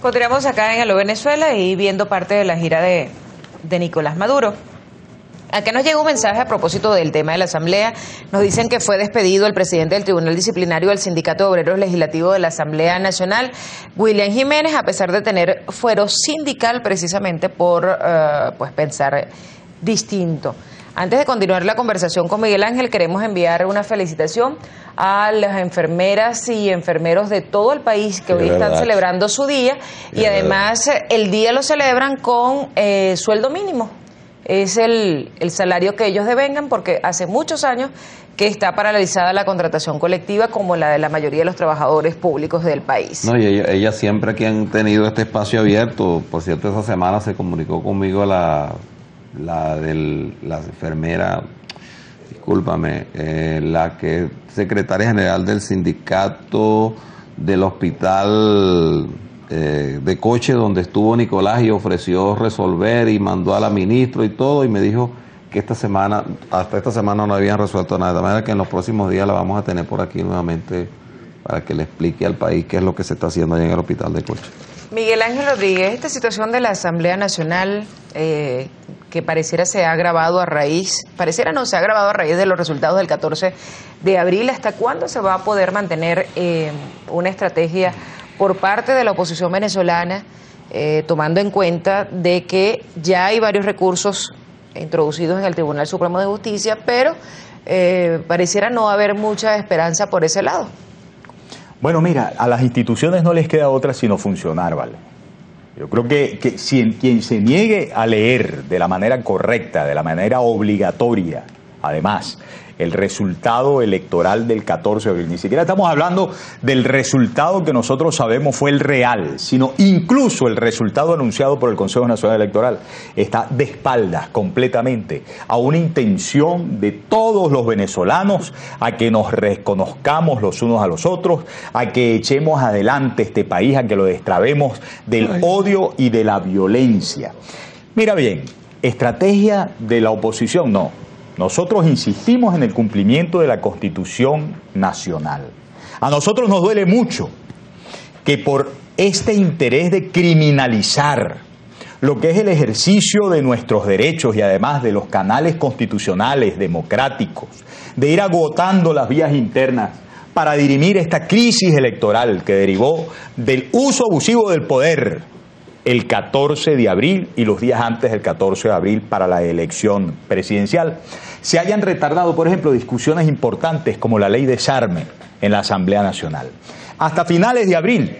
Continuamos acá en Aló Venezuela y viendo parte de la gira de Nicolás Maduro. Acá nos llega un mensaje a propósito del tema de la Asamblea. Nos dicen que fue despedido el presidente del Tribunal Disciplinario del Sindicato de Obreros Legislativo de la Asamblea Nacional, William Jiménez, a pesar de tener fuero sindical precisamente por pensar distinto. Antes de continuar la conversación con Miguel Ángel, queremos enviar una felicitación a las enfermeras y enfermeros de todo el país que hoy están celebrando su día y además el día lo celebran con sueldo mínimo. Es el salario que ellos devengan porque hace muchos años que está paralizada la contratación colectiva como la de la mayoría de los trabajadores públicos del país. No, y ella siempre que han tenido este espacio abierto, por cierto, esa semana se comunicó conmigo la enfermera, discúlpame, la que es secretaria general del sindicato del hospital de Coche, donde estuvo Nicolás y ofreció resolver y mandó a la ministra y todo, y me dijo que hasta esta semana no habían resuelto nada, de manera que en los próximos días la vamos a tener por aquí nuevamente para que le explique al país qué es lo que se está haciendo allá en el hospital de Coche. Miguel Ángel Rodríguez, esta situación de la Asamblea Nacional que pareciera se ha agravado a raíz de los resultados del 14 de abril, ¿hasta cuándo se va a poder mantener una estrategia por parte de la oposición venezolana, tomando en cuenta de que ya hay varios recursos introducidos en el Tribunal Supremo de Justicia, pero pareciera no haber mucha esperanza por ese lado? Bueno, mira, a las instituciones no les queda otra sino funcionar, ¿vale? Yo creo que si quien se niegue a leer de la manera correcta, de la manera obligatoria, además, el resultado electoral del 14 de abril, ni siquiera estamos hablando del resultado que nosotros sabemos fue el real, sino incluso el resultado anunciado por el Consejo Nacional Electoral, está de espaldas completamente a una intención de todos los venezolanos a que nos reconozcamos los unos a los otros, a que echemos adelante este país, a que lo destrabemos del odio y de la violencia. Mira bien, estrategia de la oposición, no. Nosotros insistimos en el cumplimiento de la Constitución Nacional. A nosotros nos duele mucho que por este interés de criminalizar lo que es el ejercicio de nuestros derechos y además de los canales constitucionales democráticos, de ir agotando las vías internas para dirimir esta crisis electoral que derivó del uso abusivo del poder el 14 de abril y los días antes del 14 de abril para la elección presidencial, se hayan retardado, por ejemplo, discusiones importantes como la ley de desarme en la Asamblea Nacional. Hasta finales de abril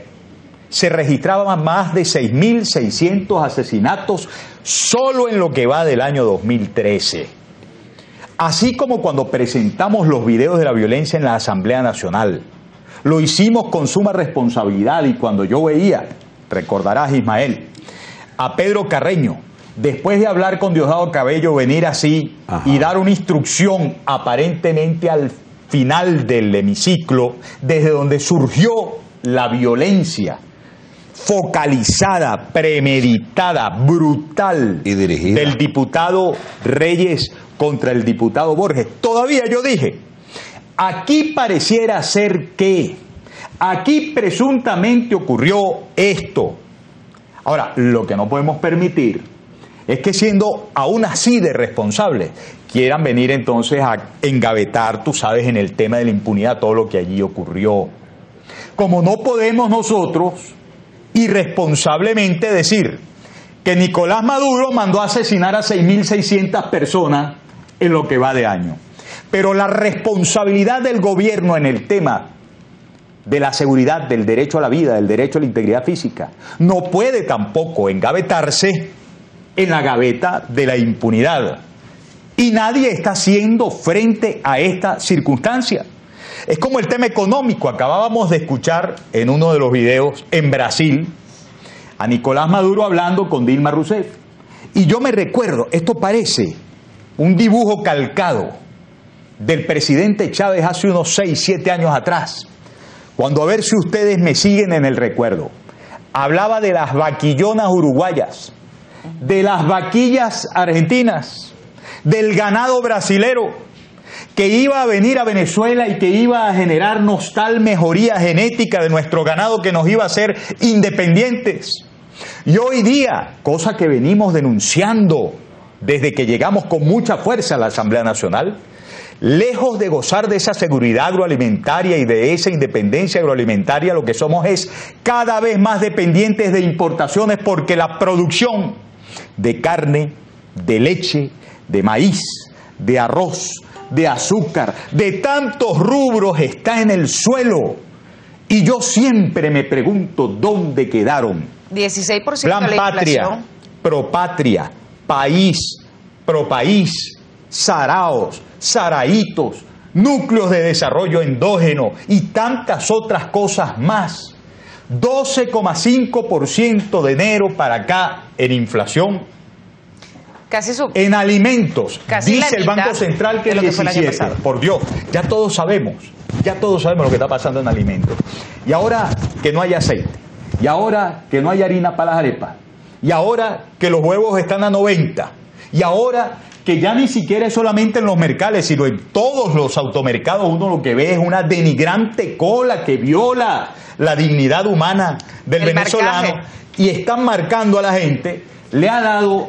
se registraban más de 6.600 asesinatos solo en lo que va del año 2013. Así como cuando presentamos los videos de la violencia en la Asamblea Nacional, lo hicimos con suma responsabilidad y cuando yo veía, recordarás Ismael, a Pedro Carreño, después de hablar con Diosdado Cabello, venir así y dar una instrucción aparentemente al final del hemiciclo, desde donde surgió la violencia focalizada, premeditada, brutal y dirigida del diputado Reyes contra el diputado Borges. Todavía yo dije, aquí pareciera ser que aquí presuntamente ocurrió esto. Ahora, lo que no podemos permitir es que siendo aún así de responsables, quieran venir entonces a engavetar, tú sabes, en el tema de la impunidad todo lo que allí ocurrió. Como no podemos nosotros irresponsablemente decir que Nicolás Maduro mandó a asesinar a 6.600 personas en lo que va de año. Pero la responsabilidad del gobierno en el tema de la seguridad, del derecho a la vida, del derecho a la integridad física, no puede tampoco engavetarse en la gaveta de la impunidad. Y nadie está haciendo frente a esta circunstancia. Es como el tema económico. Acabábamos de escuchar en uno de los videos en Brasil a Nicolás Maduro hablando con Dilma Rousseff. Y yo me recuerdo, esto parece un dibujo calcado del presidente Chávez hace unos 6, 7 años atrás, cuando, a ver si ustedes me siguen en el recuerdo, hablaba de las vaquillonas uruguayas, de las vaquillas argentinas, del ganado brasilero, que iba a venir a Venezuela y que iba a generarnos tal mejoría genética de nuestro ganado que nos iba a hacer independientes. Y hoy día, cosa que venimos denunciando desde que llegamos con mucha fuerza a la Asamblea Nacional, lejos de gozar de esa seguridad agroalimentaria y de esa independencia agroalimentaria, lo que somos es cada vez más dependientes de importaciones porque la producción de carne, de leche, de maíz, de arroz, de azúcar, de tantos rubros está en el suelo. Y yo siempre me pregunto dónde quedaron. 16% Plan de la Patria, inflación. Propatria, País, Propaís, Saraos, Saraitos, núcleos de desarrollo endógeno y tantas otras cosas más. 12,5% de enero para acá en inflación. Casi En alimentos, casi dice la el Banco mitad Central que de el lo que fue el año 17. pasado. Por Dios, ya todos sabemos lo que está pasando en alimentos. Y ahora que no hay aceite, y ahora que no hay harina para las arepas, y ahora que los huevos están a 90, y ahora que ya ni siquiera es solamente en los mercados, sino en todos los automercados, uno lo que ve es una denigrante cola que viola la dignidad humana del venezolano, marcaje. y están marcando a la gente, le ha dado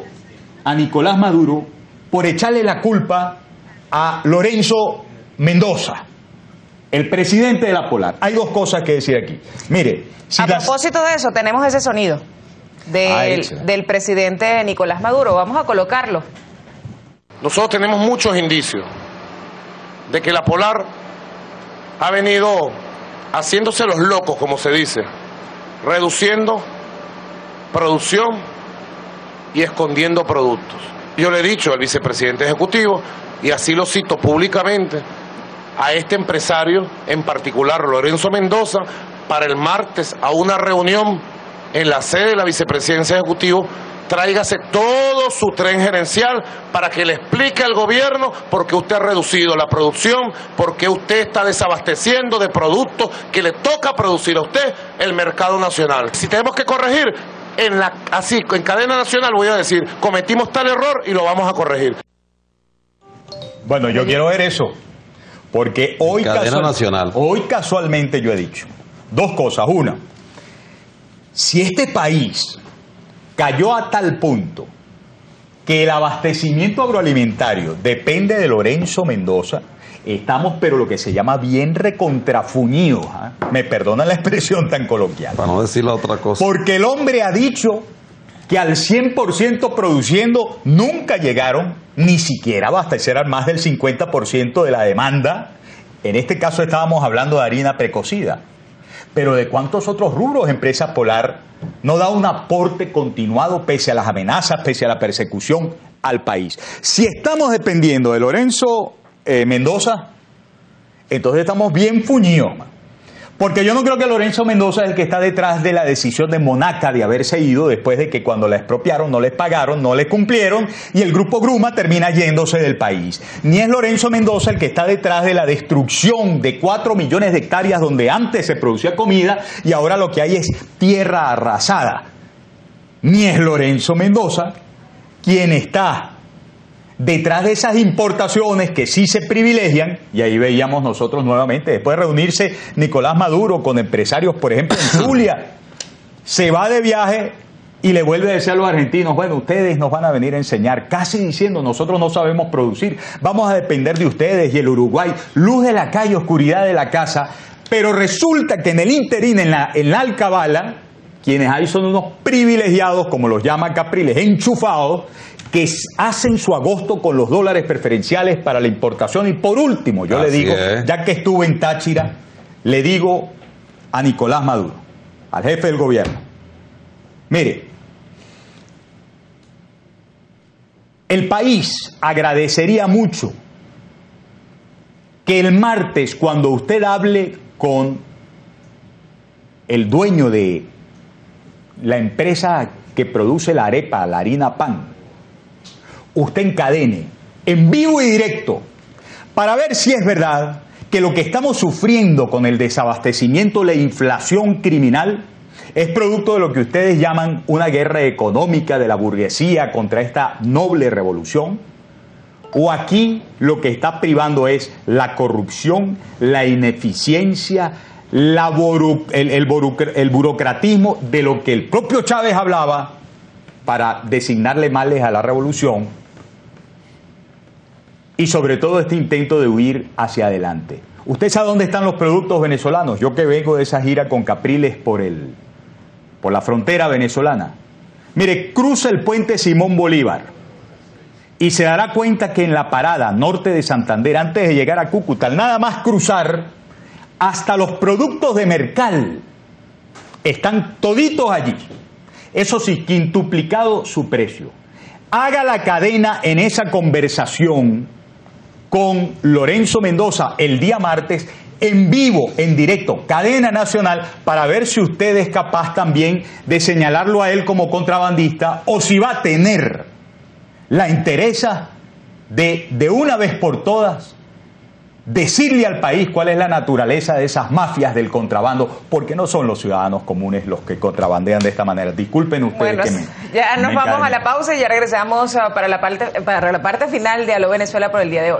a Nicolás Maduro por echarle la culpa a Lorenzo Mendoza, el presidente de la Polar. Hay dos cosas que decir aquí. Mire, si A las- propósito de eso, tenemos ese sonido échale. del presidente Nicolás Maduro. Vamos a colocarlo. Nosotros tenemos muchos indicios de que la Polar ha venido haciéndose los locos, como se dice, reduciendo producción y escondiendo productos. Yo le he dicho al vicepresidente ejecutivo, y así lo cito públicamente, a este empresario, en particular Lorenzo Mendoza, para el martes a una reunión en la sede de la vicepresidencia ejecutiva, tráigase todo su tren gerencial para que le explique al gobierno por qué usted ha reducido la producción, por qué usted está desabasteciendo de productos que le toca producir a usted el mercado nacional. Si tenemos que corregir, en cadena nacional voy a decir, cometimos tal error y lo vamos a corregir. Bueno, yo quiero ver eso, porque hoy, Cadena nacional. hoy casualmente yo he dicho dos cosas. Una, si este país cayó a tal punto que el abastecimiento agroalimentario depende de Lorenzo Mendoza, estamos pero lo que se llama bien recontrafuñidos, ¿ah? Me perdonan la expresión tan coloquial. Para no decir la otra cosa. Porque el hombre ha dicho que al 100% produciendo nunca llegaron ni siquiera a abastecer al más del 50% de la demanda. En este caso estábamos hablando de harina precocida. Pero ¿de cuántos otros rubros Empresa Polar no da un aporte continuado pese a las amenazas, pese a la persecución al país? Si estamos dependiendo de Lorenzo Mendoza, entonces estamos bien fuñidos. Porque yo no creo que Lorenzo Mendoza es el que está detrás de la decisión de Monaca de haberse ido después de que cuando la expropiaron no les pagaron, no les cumplieron y el grupo Gruma termina yéndose del país. Ni es Lorenzo Mendoza el que está detrás de la destrucción de 4 millones de hectáreas donde antes se producía comida y ahora lo que hay es tierra arrasada. Ni es Lorenzo Mendoza quien está detrás de esas importaciones que sí se privilegian, y ahí veíamos nosotros nuevamente, después de reunirse Nicolás Maduro con empresarios, por ejemplo, en Zulia, se va de viaje y le vuelve a decir a los argentinos, bueno, ustedes nos van a venir a enseñar, casi diciendo, nosotros no sabemos producir, vamos a depender de ustedes y el Uruguay, luz de la calle, oscuridad de la casa, pero resulta que en el interín, en la alcabala, quienes ahí son unos privilegiados, como los llama Capriles, enchufados, que hacen su agosto con los dólares preferenciales para la importación. Y por último, yo le Así digo, es. ya que estuve en Táchira, le digo a Nicolás Maduro, al jefe del gobierno, mire, el país agradecería mucho que el martes, cuando usted hable con el dueño de la empresa que produce la arepa, la harina pan, usted encadene en vivo y directo para ver si es verdad que lo que estamos sufriendo con el desabastecimiento, la inflación criminal, es producto de lo que ustedes llaman una guerra económica de la burguesía contra esta noble revolución, ¿O aquí lo que está privando es la corrupción, la ineficiencia, el burocratismo de lo que el propio Chávez hablaba para designarle males a la revolución? Y sobre todo este intento de huir hacia adelante. ¿Usted sabe dónde están los productos venezolanos? Yo que vengo de esa gira con Capriles por la frontera venezolana. Mire, cruza el puente Simón Bolívar y se dará cuenta que en la parada norte de Santander, antes de llegar a Cúcuta, nada más cruzar, hasta los productos de Mercal están toditos allí. Eso sí, quintuplicado su precio. Haga la cadena en esa conversación con Lorenzo Mendoza el día martes, en vivo, en directo, cadena nacional, para ver si usted es capaz también de señalarlo a él como contrabandista o si va a tener la interesa de una vez por todas decirle al país cuál es la naturaleza de esas mafias del contrabando, porque no son los ciudadanos comunes los que contrabandean de esta manera. Disculpen ustedes bueno, ya nos vamos a la pausa y ya regresamos para la parte final de Aló Venezuela por el día de hoy.